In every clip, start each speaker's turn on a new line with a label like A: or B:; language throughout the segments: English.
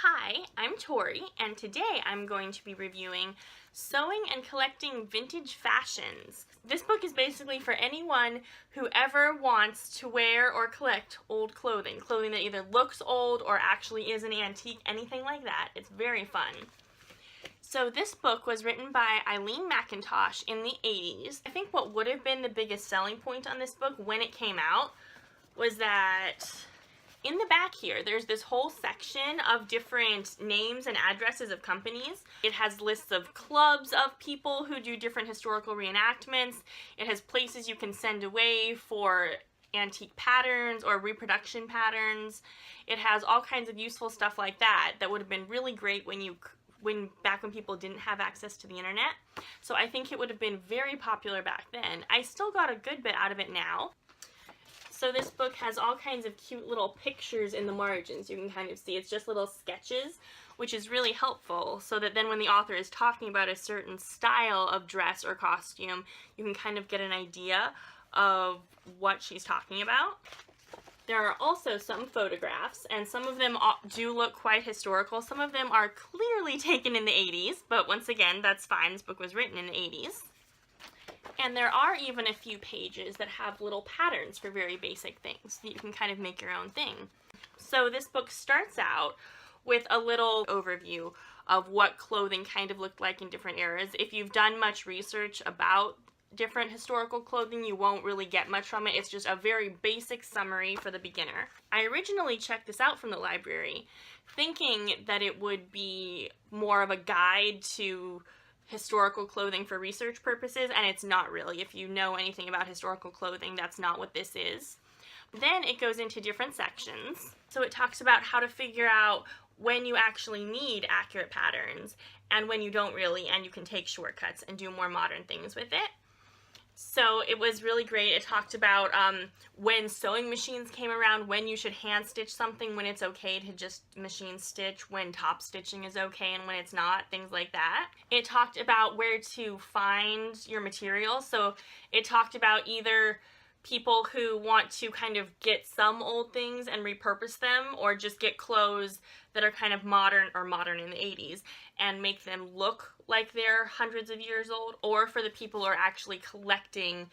A: Hi, I'm Tori, and today I'm going to be reviewing Sewing and Collecting Vintage Fashions. This book is basically for anyone who ever wants to wear or collect old clothing. Clothing that either looks old or actually is an antique, anything like that. It's very fun. So this book was written by Eileen MacIntosh in the 80s. I think what would have been the biggest selling point on this book when it came out was that in the back here, there's this whole section of different names and addresses of companies. It has lists of clubs of people who do different historical reenactments. It has places you can send away for antique patterns or reproduction patterns. It has all kinds of useful stuff like that that would have been really great back when people didn't have access to the internet. So I think it would have been very popular back then. I still got a good bit out of it now. So this book has all kinds of cute little pictures in the margins. You can kind of see it's just little sketches, which is really helpful so that then when the author is talking about a certain style of dress or costume, you can kind of get an idea of what she's talking about. There are also some photographs, and some of them do look quite historical. Some of them are clearly taken in the 80s, but once again, that's fine. This book was written in the 80s. And there are even a few pages that have little patterns for very basic things, so you can kind of make your own thing. So this book starts out with a little overview of what clothing kind of looked like in different eras. If you've done much research about different historical clothing, you won't really get much from it. It's just a very basic summary for the beginner. I originally checked this out from the library, thinking that it would be more of a guide to historical clothing for research purposes, and it's not really. If you know anything about historical clothing, that's not what this is. Then it goes into different sections. So it talks about how to figure out when you actually need accurate patterns and when you don't really, and you can take shortcuts and do more modern things with it. So it was really great. It talked about when sewing machines came around, when you should hand stitch something, when it's okay to just machine stitch, when top stitching is okay and when it's not, things like that. It talked about where to find your materials. So it talked about either people who want to kind of get some old things and repurpose them, or just get clothes that are kind of modern or modern in the 80s and make them look like they're hundreds of years old, or for the people who are actually collecting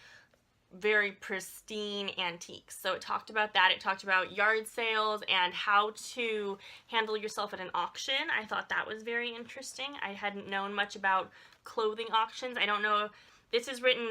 A: very pristine antiques. So it talked about that. It talked about yard sales and how to handle yourself at an auction. I thought that was very interesting. I hadn't known much about clothing auctions. I don't know. This is written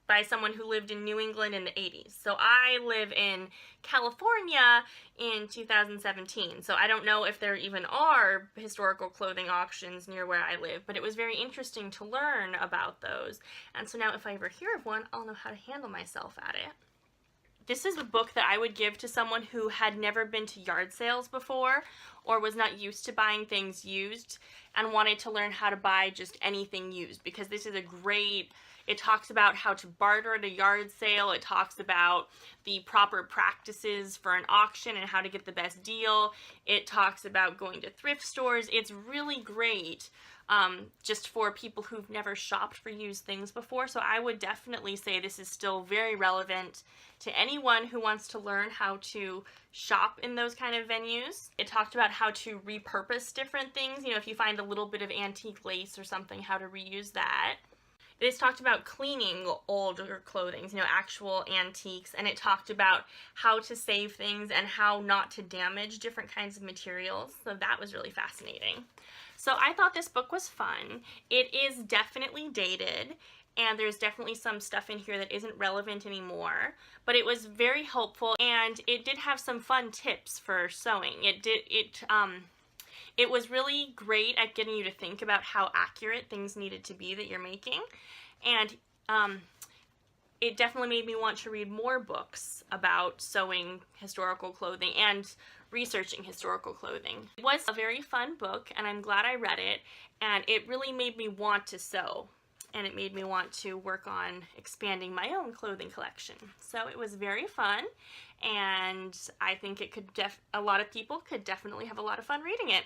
A: by someone who lived in New England in the 80s. So I live in California in 2017. So I don't know if there even are historical clothing auctions near where I live, but it was very interesting to learn about those. And so now if I ever hear of one, I'll know how to handle myself at it. This is a book that I would give to someone who had never been to yard sales before or was not used to buying things used and wanted to learn how to buy just anything used, because this is a great. It talks about how to barter at a yard sale. It talks about the proper practices for an auction and how to get the best deal. It talks about going to thrift stores. It's really great just for people who've never shopped for used things before. So I would definitely say this is still very relevant to anyone who wants to learn how to shop in those kind of venues. It talked about how to repurpose different things. You know, if you find a little bit of antique lace or something, how to reuse that. It talked about cleaning older clothing, you know, actual antiques, and it talked about how to save things and how not to damage different kinds of materials. So that was really fascinating. So I thought this book was fun. It is definitely dated, and there's definitely some stuff in here that isn't relevant anymore, but it was very helpful, and it did have some fun tips for sewing. It was really great at getting you to think about how accurate things needed to be that you're making, and it definitely made me want to read more books about sewing historical clothing and researching historical clothing. It was a very fun book, and I'm glad I read it, and it really made me want to sew, and it made me want to work on expanding my own clothing collection. So it was very fun, and I think it could a lot of people could definitely have a lot of fun reading it.